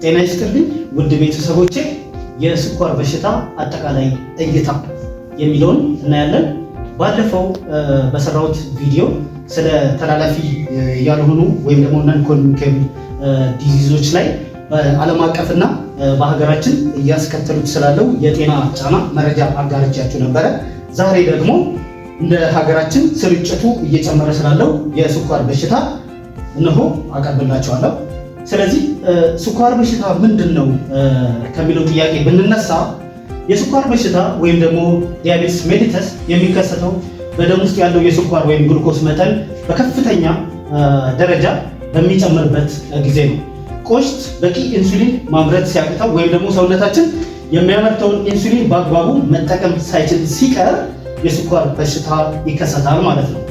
ጤና ይስጥልኝ ውድ ቤተሰቦቼ፣ የስኳር በሽታ አጠቃላይ እይታ የሚለውን እናያለን። ባለፈው በሰራሁት ቪዲዮ ስለ ተላላፊ ያልሆኑ ወይም ደግሞ ነን ኮሚኒኬብል ዲዚዞች ላይ በዓለም አቀፍና በሀገራችን እያስከተሉት ስላለው የጤና ጫና መረጃ አጋርቻችሁ ነበረ። ዛሬ ደግሞ እንደ ሀገራችን ስርጭቱ እየጨመረ ስላለው የስኳር በሽታ እነሆ አቀርብላችኋለሁ። ስለዚህ ስኳር በሽታ ምንድን ነው ከሚለው ጥያቄ ብንነሳ የስኳር በሽታ ወይም ደግሞ ዲያቤትስ ሜሊተስ የሚከሰተው በደም ውስጥ ያለው የስኳር ወይም ግሉኮስ መጠን በከፍተኛ ደረጃ በሚጨምርበት ጊዜ ነው። ቆሽት በቂ ኢንሱሊን ማምረት ሲያቅተው ወይም ደግሞ ሰውነታችን የሚያመርተውን ኢንሱሊን በአግባቡ መጠቀም ሳይችል ሲቀር የስኳር በሽታ ይከሰታል ማለት ነው።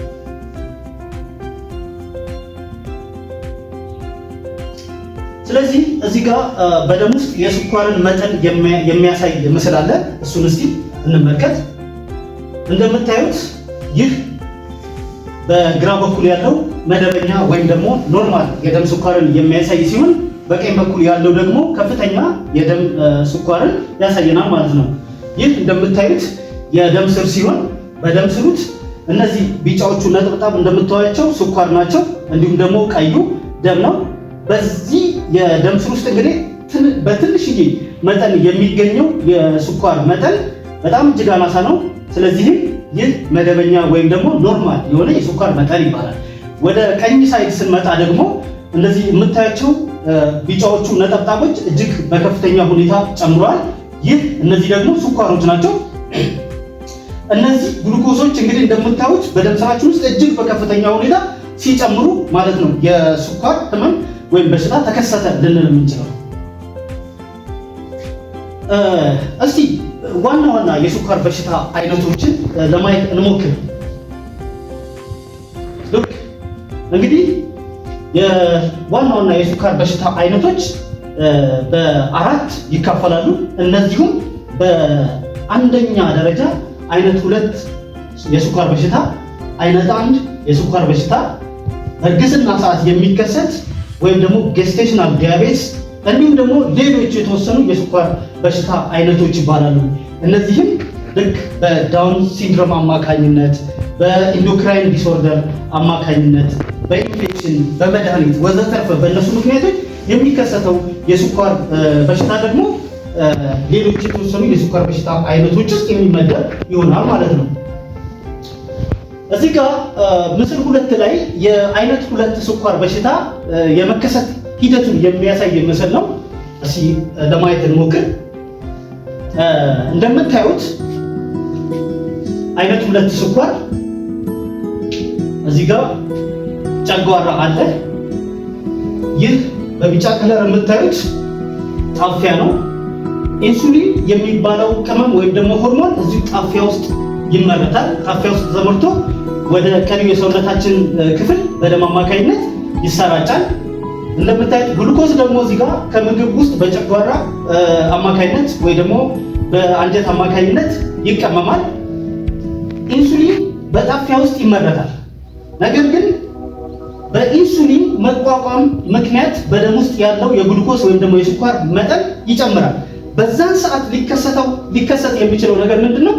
ስለዚህ እዚህ ጋር በደም ውስጥ የስኳርን መጠን የሚያሳይ ምስል አለ። እሱን እስቲ እንመልከት። እንደምታዩት ይህ በግራ በኩል ያለው መደበኛ ወይም ደግሞ ኖርማል የደም ስኳርን የሚያሳይ ሲሆን በቀኝ በኩል ያለው ደግሞ ከፍተኛ የደም ስኳርን ያሳየናል ማለት ነው። ይህ እንደምታዩት የደም ስር ሲሆን በደም ስሩት እነዚህ ቢጫዎቹ ነጠብጣብ እንደምታዩቸው ስኳር ናቸው። እንዲሁም ደግሞ ቀዩ ደም ነው። በዚህ የደም ስር ውስጥ እንግዲህ በትንሽዬ መጠን የሚገኘው የስኳር መጠን በጣም እጅግ አናሳ ነው። ስለዚህም ይህ መደበኛ ወይም ደግሞ ኖርማል የሆነ የስኳር መጠን ይባላል። ወደ ቀኝ ሳይድ ስንመጣ ደግሞ እነዚህ የምታያቸው ቢጫዎቹ ነጠብጣቦች እጅግ በከፍተኛ ሁኔታ ጨምሯል። እነዚህ ደግሞ ስኳሮች ናቸው። እነዚህ ግሉኮሶች እንግዲህ እንደምታዩት በደም ስራችን ውስጥ እጅግ በከፍተኛ ሁኔታ ሲጨምሩ ማለት ነው የስኳር ህመም ወይም በሽታ ተከሰተ ልንል የምንችለው። እስቲ ዋና ዋና የስኳር በሽታ አይነቶችን ለማየት እንሞክር። እንግዲህ የዋና ዋና የስኳር በሽታ አይነቶች በአራት ይካፈላሉ። እነዚሁም በአንደኛ ደረጃ አይነት 2 የስኳር በሽታ፣ አይነት 1 የስኳር በሽታ፣ በእርግዝና ሰዓት የሚከሰት ወይም ደግሞ ጌስቴሽናል ዲያቤትስ፣ እንዲሁም ደግሞ ሌሎች የተወሰኑ የስኳር በሽታ አይነቶች ይባላሉ። እነዚህም ልክ በዳውን ሲንድሮም አማካኝነት፣ በኢንዶክራይን ዲስኦርደር አማካኝነት፣ በኢንፌክሽን፣ በመድኃኒት ወዘተርፈ በእነሱ ምክንያቶች የሚከሰተው የስኳር በሽታ ደግሞ ሌሎች የተወሰኑ የስኳር በሽታ አይነቶች ውስጥ የሚመደብ ይሆናል ማለት ነው። እዚህ ጋር ምስል 2 ላይ የአይነት 2 ስኳር በሽታ የመከሰት ሂደቱን የሚያሳይ ምስል ነው። እስኪ ለማየት እንሞክር። እንደምታዩት አይነት 2 ስኳር እዚህ ጋር ጨጓራ አለ። ይህ በቢጫ ከለር የምታዩት ጣፊያ ነው። ኢንሱሊን የሚባለው ቅመም ወይም ደግሞ ሆርሞን እዚህ ጣፊያ ውስጥ ይመረታል። ጣፊያ ውስጥ ተመርቶ ወደ ቀሪው የሰውነታችን ክፍል በደም አማካኝነት ይሰራጫል። እንደምታዩት ግሉኮዝ ደግሞ እዚህ ጋር ከምግብ ውስጥ በጨጓራ አማካኝነት ወይ ደግሞ በአንጀት አማካኝነት ይቀመማል። ኢንሱሊን በጣፊያ ውስጥ ይመረታል። ነገር ግን በኢንሱሊን መቋቋም ምክንያት በደም ውስጥ ያለው የግሉኮስ ወይም ደግሞ የስኳር መጠን ይጨምራል። በዛን ሰዓት ሊከሰት የሚችለው ነገር ምንድነው?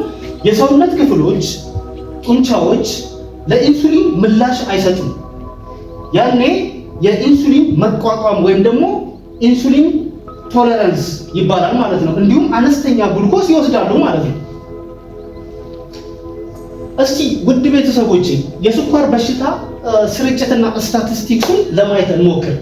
የሰውነት ክፍሎች፣ ጡንቻዎች ለኢንሱሊን ምላሽ አይሰጡም። ያኔ የኢንሱሊን መቋቋም ወይም ደግሞ ኢንሱሊን ቶለራንስ ይባላል ማለት ነው። እንዲሁም አነስተኛ ግሉኮስ ይወስዳሉ ማለት ነው። እስቲ ውድ ቤተሰቦቼ የስኳር በሽታ ስርጭትና ስታቲስቲክሱን ለማየት እንሞክር።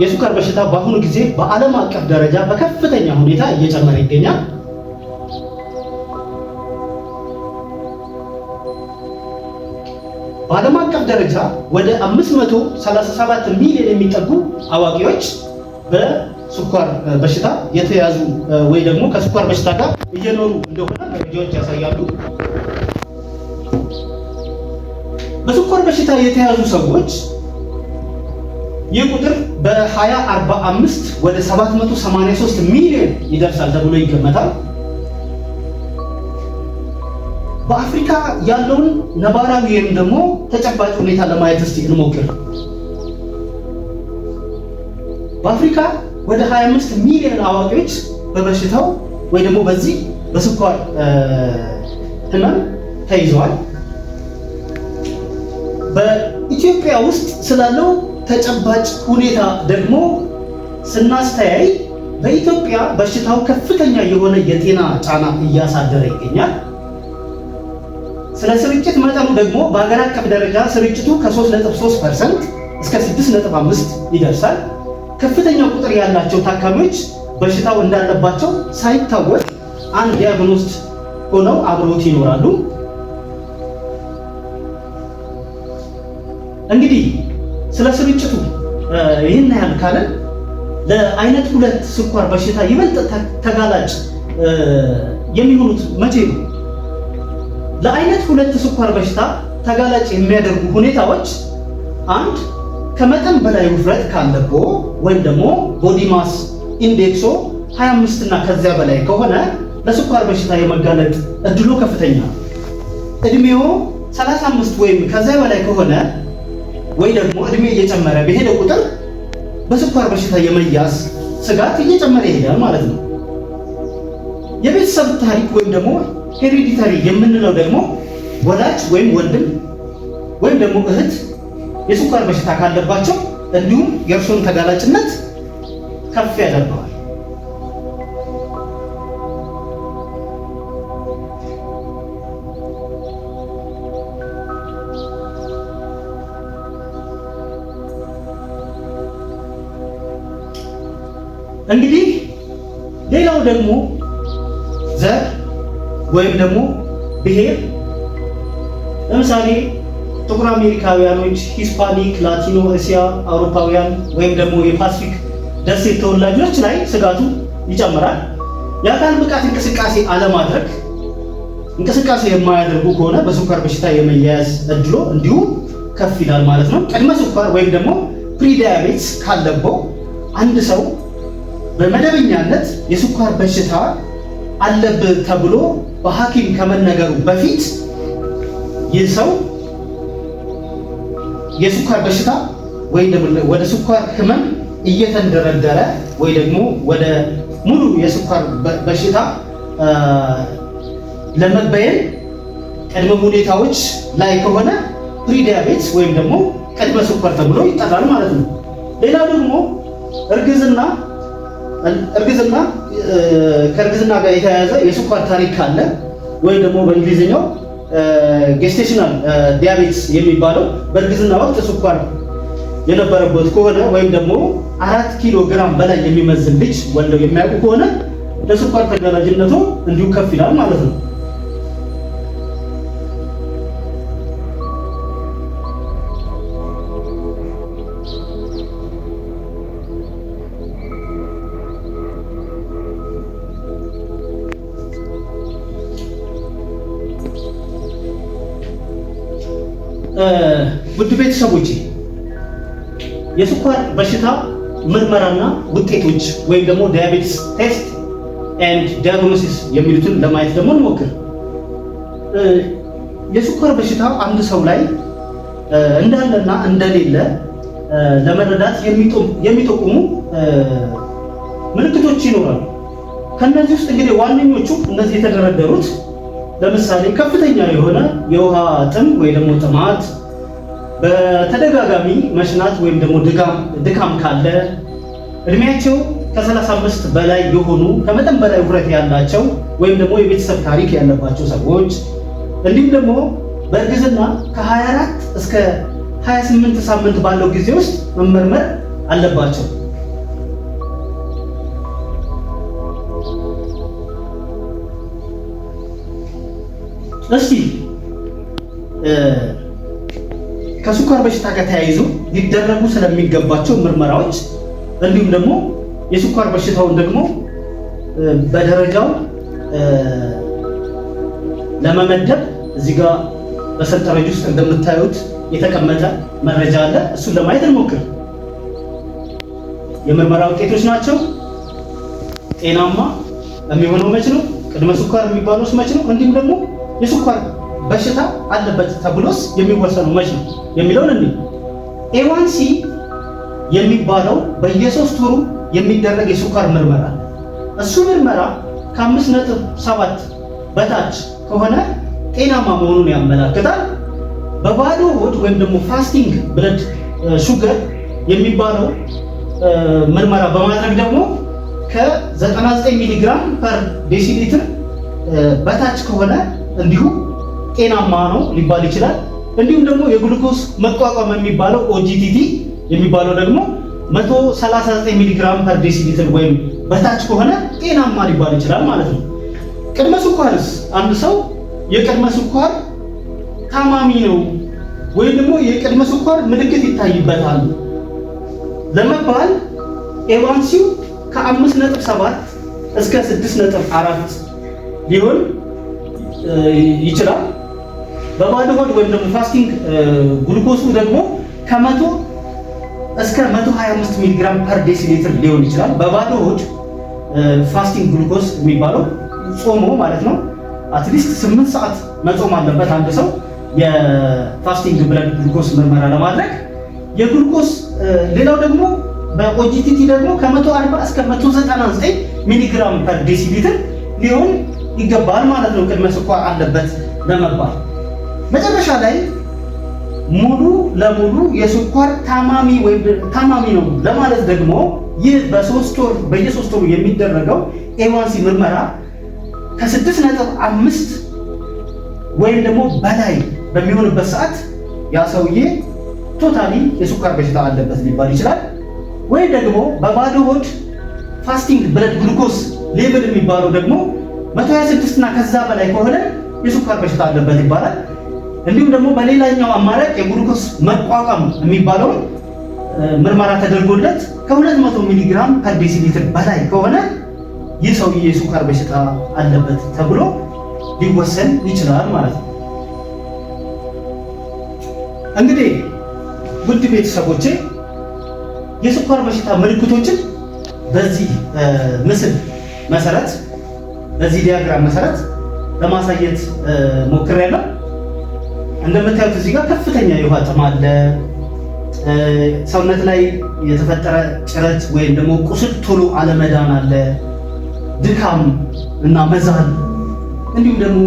የስኳር በሽታ በአሁኑ ጊዜ በዓለም አቀፍ ደረጃ በከፍተኛ ሁኔታ እየጨመረ ይገኛል። በዓለም አቀፍ ደረጃ ወደ 537 ሚሊዮን የሚጠጉ አዋቂዎች በስኳር በሽታ የተያዙ ወይ ደግሞ ከስኳር በሽታ ጋር እየኖሩ እንደሆነ መረጃዎች ያሳያሉ። በስኳር በሽታ የተያዙ ሰዎች ይህ ቁጥር በ2045 ወደ 783 ሚሊዮን ይደርሳል ተብሎ ይገመታል። በአፍሪካ ያለውን ነባራዊ ወይም ደግሞ ተጨባጭ ሁኔታ ለማየት እስቲ እንሞክር። በአፍሪካ ወደ 25 ሚሊዮን አዋቂዎች በበሽታው ወይ ደግሞ በዚህ በስኳር ህመም ተይዘዋል። በኢትዮጵያ ውስጥ ስላለው ተጨባጭ ሁኔታ ደግሞ ስናስተያይ በኢትዮጵያ በሽታው ከፍተኛ የሆነ የጤና ጫና እያሳደረ ይገኛል። ስለ ስርጭት መጠኑ ደግሞ በሀገር አቀፍ ደረጃ ስርጭቱ ከ3.3% እስከ 6.5 ይደርሳል። ከፍተኛ ቁጥር ያላቸው ታካሚዎች በሽታው እንዳለባቸው ሳይታወቅ አንድ ዲያግኖስት ሆነው አብረውት ይኖራሉ። እንግዲህ ስለ ስርጭቱ ይህን ያህል ካለን ለአይነት 2 ስኳር በሽታ ይበልጥ ተጋላጭ የሚሆኑት መቼ ነው? ለአይነት 2 ስኳር በሽታ ተጋላጭ የሚያደርጉ ሁኔታዎች አንድ ከመጠን በላይ ውፍረት ካለቦ ወይም ደግሞ ቦዲ ማስ ኢንዴክሶ 25 እና ከዚያ በላይ ከሆነ ለስኳር በሽታ የመጋለጥ እድሉ ከፍተኛ ነው። እድሜው 35 ወይም ከዚያ በላይ ከሆነ ወይ ደግሞ እድሜ እየጨመረ በሄደ ቁጥር በስኳር በሽታ የመያዝ ስጋት እየጨመረ ይሄዳል ማለት ነው። የቤተሰብ ታሪክ ወይም ደግሞ ሄሪዲታሪ የምንለው ደግሞ ወላጅ ወይም ወንድም ወይም ደግሞ እህት የስኳር በሽታ ካለባቸው እንዲሁም የእርሱን ተጋላጭነት ከፍ ያደርገዋል። እንግዲህ ሌላው ደግሞ ዘር ወይም ደግሞ ብሔር፣ ለምሳሌ ጥቁር አሜሪካውያኖች፣ ሂስፓኒክ፣ ላቲኖ፣ እስያ፣ አውሮፓውያን ወይም ደግሞ የፓሲፊክ ደሴት ተወላጆች ላይ ስጋቱ ይጨምራል። የአካል ብቃት እንቅስቃሴ አለማድረግ፣ እንቅስቃሴ የማያደርጉ ከሆነ በስኳር በሽታ የመያያዝ እድሎ እንዲሁ ከፍ ይላል ማለት ነው። ቅድመ ስኳር ወይም ደግሞ ፕሪዳያቤትስ ካለበው አንድ ሰው በመደበኛነት የስኳር በሽታ አለብህ ተብሎ በሐኪም ከመነገሩ በፊት ይህ ሰው የስኳር በሽታ ወይ ደግሞ ወደ ስኳር ህመም እየተንደረደረ ወይ ደግሞ ወደ ሙሉ የስኳር በሽታ ለመበየን ቅድመ ሁኔታዎች ላይ ከሆነ ፕሪዲያቤትስ ወይም ደግሞ ቅድመ ስኳር ተብሎ ይጠራል ማለት ነው። ሌላ ደግሞ እርግዝና ከእርግዝና ጋር የተያያዘ የስኳር ታሪክ ካለ ወይም ደግሞ በእንግሊዝኛው ጌስቴሽናል ዲያቤትስ የሚባለው በእርግዝና ወቅት ስኳር የነበረበት ከሆነ ወይም ደግሞ 4 ኪሎ ግራም በላይ የሚመዝን ልጅ ወልደው የሚያውቁ ከሆነ ለስኳር ተጋላጭነቱ እንዲሁ ከፍ ይላል ማለት ነው። ውድ ቤተሰቦች የስኳር በሽታ ምርመራና ውጤቶች ወይም ደግሞ ዲያቤቲስ ቴስት ኤንድ ዲያግኖሲስ የሚሉትን ለማየት ደግሞ እንሞክር። የስኳር በሽታ አንድ ሰው ላይ እንዳለና እንደሌለ ለመረዳት የሚጠቁሙ ምልክቶች ይኖራሉ። ከነዚህ ውስጥ እንግዲህ ዋነኞቹ እነዚህ የተደረደሩት ለምሳሌ ከፍተኛ የሆነ የውሃ ጥም ወይ ደግሞ ጥማት፣ በተደጋጋሚ መሽናት ወይም ደግሞ ድካም ካለ፣ እድሜያቸው ከ35 በላይ የሆኑ ከመጠን በላይ ውፍረት ያላቸው ወይም ደግሞ የቤተሰብ ታሪክ ያለባቸው ሰዎች፣ እንዲሁም ደግሞ በእርግዝና ከ24 እስከ 28 ሳምንት ባለው ጊዜ ውስጥ መመርመር አለባቸው። እስቲ ከስኳር በሽታ ጋር ተያይዞ ሊደረጉ ስለሚገባቸው ምርመራዎች እንዲሁም ደግሞ የስኳር በሽታውን ደግሞ በደረጃው ለመመደብ እዚህ ጋር በሰንጠረዥ ውስጥ እንደምታዩት የተቀመጠ መረጃ አለ። እሱን ለማየት እንሞክር። የምርመራ ውጤቶች ናቸው። ጤናማ የሚሆነው መች ነው? ቅድመ ስኳር የሚባለው መች ነው? እንዲሁም ደግሞ የስኳር በሽታ አለበት ተብሎስ የሚወሰነው መቼ ነው የሚለውን እንዴ A1C የሚባለው በየ3 ወሩ የሚደረግ የስኳር ምርመራ አለ። እሱ ምርመራ ከ5.7 በታች ከሆነ ጤናማ መሆኑን ያመለክታል። በባዶ ሆድ ወይም ደግሞ ፋስቲንግ ብለድ ሹገር የሚባለው ምርመራ በማድረግ ደግሞ ከ99 ሚሊግራም ፐር ዴሲሊትር በታች ከሆነ እንዲሁ ጤናማ ነው ሊባል ይችላል። እንዲሁም ደግሞ የግሉኮስ መቋቋም የሚባለው OGTT የሚባለው ደግሞ 139 ሚሊግራም ፐር ዴሲሊትር ወይም በታች ከሆነ ጤናማ ሊባል ይችላል ማለት ነው። ቅድመ ስኳርስ አንድ ሰው የቅድመ ስኳር ታማሚ ነው ወይም ደግሞ የቅድመ ስኳር ምልክት ይታይበታል ለመባል A1C ከ5.7 እስከ 6.4 ሊሆን ይችላል። በባዶ ሆድ ወይም ደግሞ ፋስቲንግ ግሉኮሱ ደግሞ ከ100 እስከ 125 ሚሊግራም ፐር ዴሲሊትር ሊሆን ይችላል። በባዶ ሆድ ፋስቲንግ ግሉኮስ የሚባለው ጾሞ ማለት ነው አትሊስት 8 ሰዓት መጾም አለበት አንድ ሰው የፋስቲንግ ብለድ ግሉኮስ ምርመራ ለማድረግ። የግሉኮስ ሌላው ደግሞ በኦጂቲቲ ደግሞ ከ140 እስከ 199 ሚሊግራም ፐር ዴሲሊትር ሊሆን ይገባል ማለት ነው ቅድመ ስኳር አለበት ለመባል። መጨረሻ ላይ ሙሉ ለሙሉ የስኳር ታማሚ ወይም ታማሚ ነው ለማለት ደግሞ ይህ በየ3 ወሩ የሚደረገው A1C ምርመራ ከ6.5 ወይም ደግሞ በላይ በሚሆንበት ሰዓት ያ ሰውዬ ቶታሊ የስኳር በሽታ አለበት ሊባል ይችላል። ወይም ደግሞ በባዶ ሆድ ፋስቲንግ ብለድ ግሉኮስ ሌቭል የሚባለው ደግሞ 126 እና ከዛ በላይ ከሆነ የስኳር በሽታ አለበት ይባላል። እንዲሁም ደግሞ በሌላኛው አማራጭ የግሉኮስ መቋቋም የሚባለው ምርመራ ተደርጎለት ከ200 ሚሊግራም ፐር ዴሲሊትር በላይ ከሆነ ይህ ሰውዬ የስኳር በሽታ አለበት ተብሎ ሊወሰን ይችላል ማለት ነው። እንግዲህ ውድ ቤተሰቦቼ የስኳር በሽታ ምልክቶችን በዚህ ምስል መሰረት በዚህ ዲያግራም መሰረት ለማሳየት ሞክሬያለሁ። እንደምታዩት እዚህ ጋር ከፍተኛ የውሃ ጥም አለ። ሰውነት ላይ የተፈጠረ ጭረት ወይም ደግሞ ቁስል ቶሎ አለመዳን አለ። ድካም እና መዛል እንዲሁም ደግሞ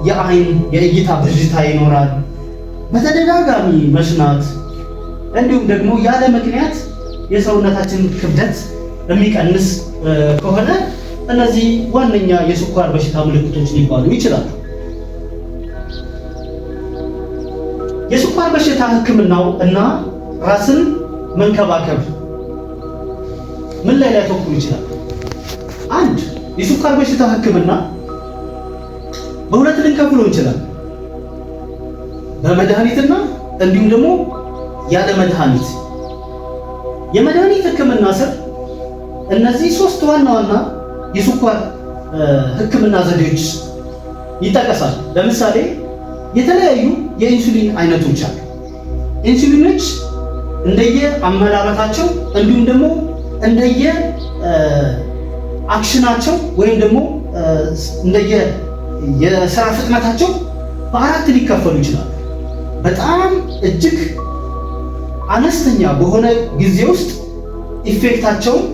የአይን የእይታ ብዥታ ይኖራል። በተደጋጋሚ መሽናት እንዲሁም ደግሞ ያለ ምክንያት የሰውነታችን ክብደት የሚቀንስ ከሆነ እነዚህ ዋነኛ የስኳር በሽታ ምልክቶች ሊባሉ ይችላሉ። የስኳር በሽታ ሕክምናው እና ራስን መንከባከብ ምን ላይ ሊያተኩር ይችላል? አንድ የስኳር በሽታ ሕክምና በሁለት ልንከፍለው እንችላለን። በመድኃኒትና እንዲሁም ደግሞ ያለ መድኃኒት። የመድኃኒት ሕክምና ስር እነዚህ 3 ዋና ዋና የስኳር ሕክምና ዘዴዎች ይጠቀሳል። ለምሳሌ የተለያዩ የኢንሱሊን አይነቶች አሉ። ኢንሱሊኖች እንደየ አመራረታቸው እንዲሁም ደግሞ እንደየ አክሽናቸው ወይም ደግሞ እንደየ የስራ ፍጥነታቸው በአራት ሊከፈሉ ይችላሉ። በጣም እጅግ አነስተኛ በሆነ ጊዜ ውስጥ ኢፌክታቸውን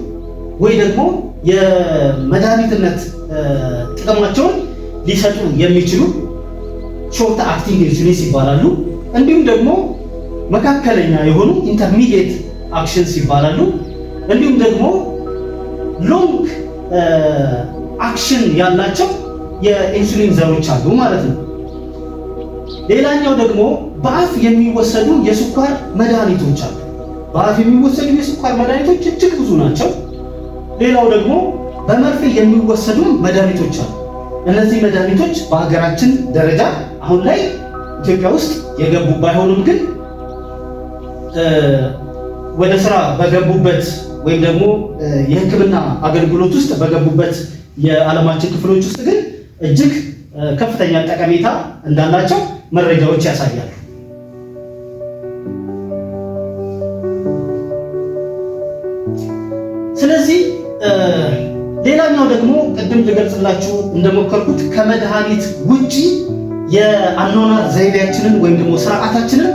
ወይ ደግሞ የመድኃኒትነት ጥቅማቸውን ሊሰጡ የሚችሉ ሾርት አክቲንግ ኢንሱሊንስ ይባላሉ። እንዲሁም ደግሞ መካከለኛ የሆኑ ኢንተርሚዲየት አክሽንስ ይባላሉ። እንዲሁም ደግሞ ሎንግ አክሽን ያላቸው የኢንሱሊን ዘሮች አሉ ማለት ነው። ሌላኛው ደግሞ በአፍ የሚወሰዱ የስኳር መድኃኒቶች አሉ። በአፍ የሚወሰዱ የስኳር መድኃኒቶች እጅግ ብዙ ናቸው። ሌላው ደግሞ በመርፌ የሚወሰዱ መድኃኒቶች አሉ። እነዚህ መድኃኒቶች በሀገራችን ደረጃ አሁን ላይ ኢትዮጵያ ውስጥ የገቡ ባይሆኑም ግን ወደ ስራ በገቡበት ወይም ደግሞ የሕክምና አገልግሎት ውስጥ በገቡበት የዓለማችን ክፍሎች ውስጥ ግን እጅግ ከፍተኛ ጠቀሜታ እንዳላቸው መረጃዎች ያሳያሉ። ስለዚህ ሌላኛው ደግሞ ቅድም ልገልጽላችሁ እንደሞከርኩት ከመድኃኒት ውጪ የአኗኗር ዘይቤያችንን ወይም ደግሞ ስርዓታችንን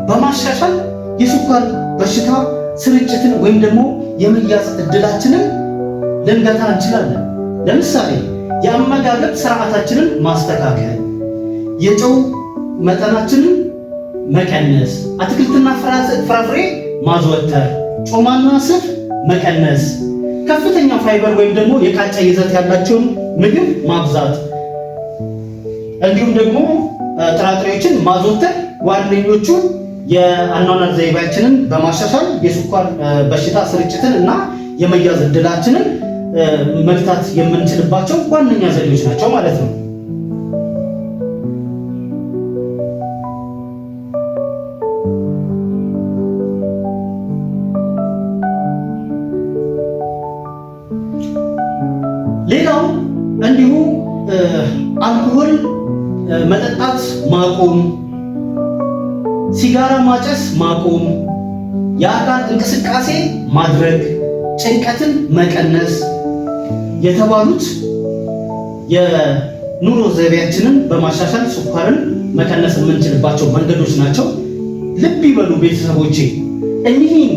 በማሻሻል የስኳር በሽታ ስርጭትን ወይም ደግሞ የመያዝ እድላችንን ልንገታ እንችላለን። ለምሳሌ የአመጋገብ ስርዓታችንን ማስተካከል፣ የጨው መጠናችንን መቀነስ፣ አትክልትና ፍራፍሬ ማዘወተር፣ ጮማና ስብ መቀነስ፣ ከፍተኛ ፋይበር ወይም ደግሞ የቃጫ ይዘት ያላቸውን ምግብ ማብዛት እንዲሁም ደግሞ ጥራጥሬዎችን ማዘወተር ዋነኞቹ የአኗኗር ዘይቤያችንን በማሻሻል የስኳር በሽታ ስርጭትን እና የመያዝ እድላችንን መግታት የምንችልባቸው ዋነኛ ዘዴዎች ናቸው ማለት ነው። ሌላው እንዲሁ አልኮሆል መጠጣት ማቆም፣ ሲጋራ ማጨስ ማቆም፣ የአካል እንቅስቃሴ ማድረግ፣ ጭንቀትን መቀነስ የተባሉት የኑሮ ዘይቤያችንን በማሻሻል ስኳርን መቀነስ የምንችልባቸው መንገዶች ናቸው። ልብ ይበሉ ቤተሰቦቼ፣ እኒህን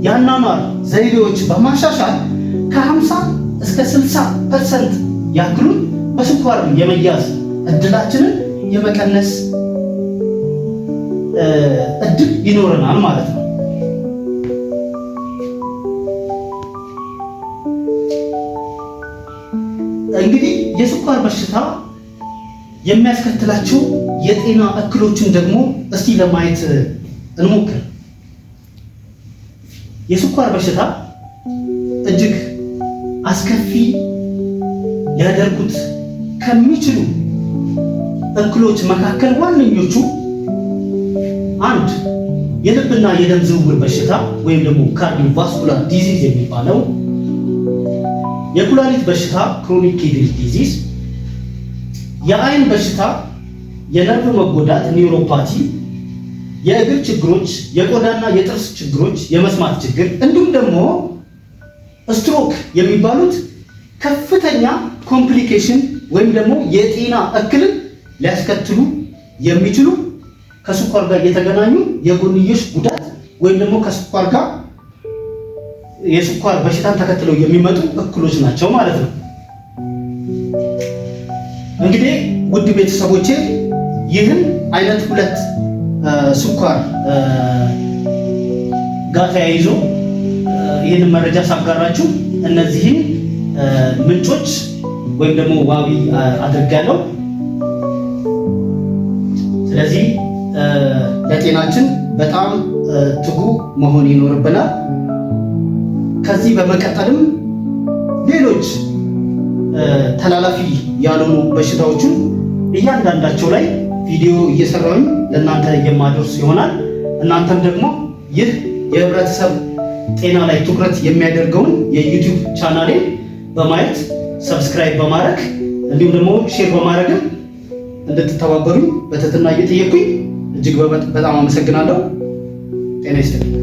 የአኗኗር ዘይቤዎች በማሻሻል ከ50 እስከ 60% ያክሉን በስኳር የመያዝ እድላችንን የመቀነስ እድል ይኖረናል ማለት ነው። እንግዲህ የስኳር በሽታ የሚያስከትላቸው የጤና እክሎችን ደግሞ እስቲ ለማየት እንሞክር። የስኳር በሽታ እጅግ አስከፊ ሊያደርጉት ከሚችሉ እክሎች መካከል ዋነኞቹ አንድ የልብና የደም ዝውውር በሽታ ወይም ደግሞ ካርዲዮቫስኩላር ዲዚዝ የሚባለው፣ የኩላሊት በሽታ ክሮኒክ ኪድኒ ዲዚዝ፣ የአይን በሽታ፣ የነርቭ መጎዳት ኒውሮፓቲ፣ የእግር ችግሮች፣ የቆዳና የጥርስ ችግሮች፣ የመስማት ችግር እንዲሁም ደግሞ ስትሮክ የሚባሉት ከፍተኛ ኮምፕሊኬሽን ወይም ደግሞ የጤና እክልን ሊያስከትሉ የሚችሉ ከስኳር ጋር የተገናኙ የጎንዮሽ ጉዳት ወይም ደግሞ ከስኳር ጋር የስኳር በሽታን ተከትለው የሚመጡ እክሎች ናቸው ማለት ነው። እንግዲህ ውድ ቤተሰቦቼ ይህን አይነት ሁለት ስኳር ጋር ተያይዞ ይህንን መረጃ ሳጋራችሁ እነዚህን ምንጮች ወይም ደግሞ ዋቢ አድርጋለሁ። ስለዚህ ለጤናችን በጣም ትጉ መሆን ይኖርብናል። ከዚህ በመቀጠልም ሌሎች ተላላፊ ያልሆኑ በሽታዎችን እያንዳንዳቸው ላይ ቪዲዮ እየሰራሁኝ ለእናንተ የማደርስ ይሆናል። እናንተም ደግሞ ይህ የህብረተሰብ ጤና ላይ ትኩረት የሚያደርገውን የዩቲዩብ ቻናሌን በማየት ሰብስክራይብ በማድረግ እንዲሁም ደግሞ ሼር በማድረግም እንድትተባበሩኝ በትህትና እየጠየቅኩኝ እጅግ በጣም አመሰግናለሁ። ጤና ይስጥልኝ።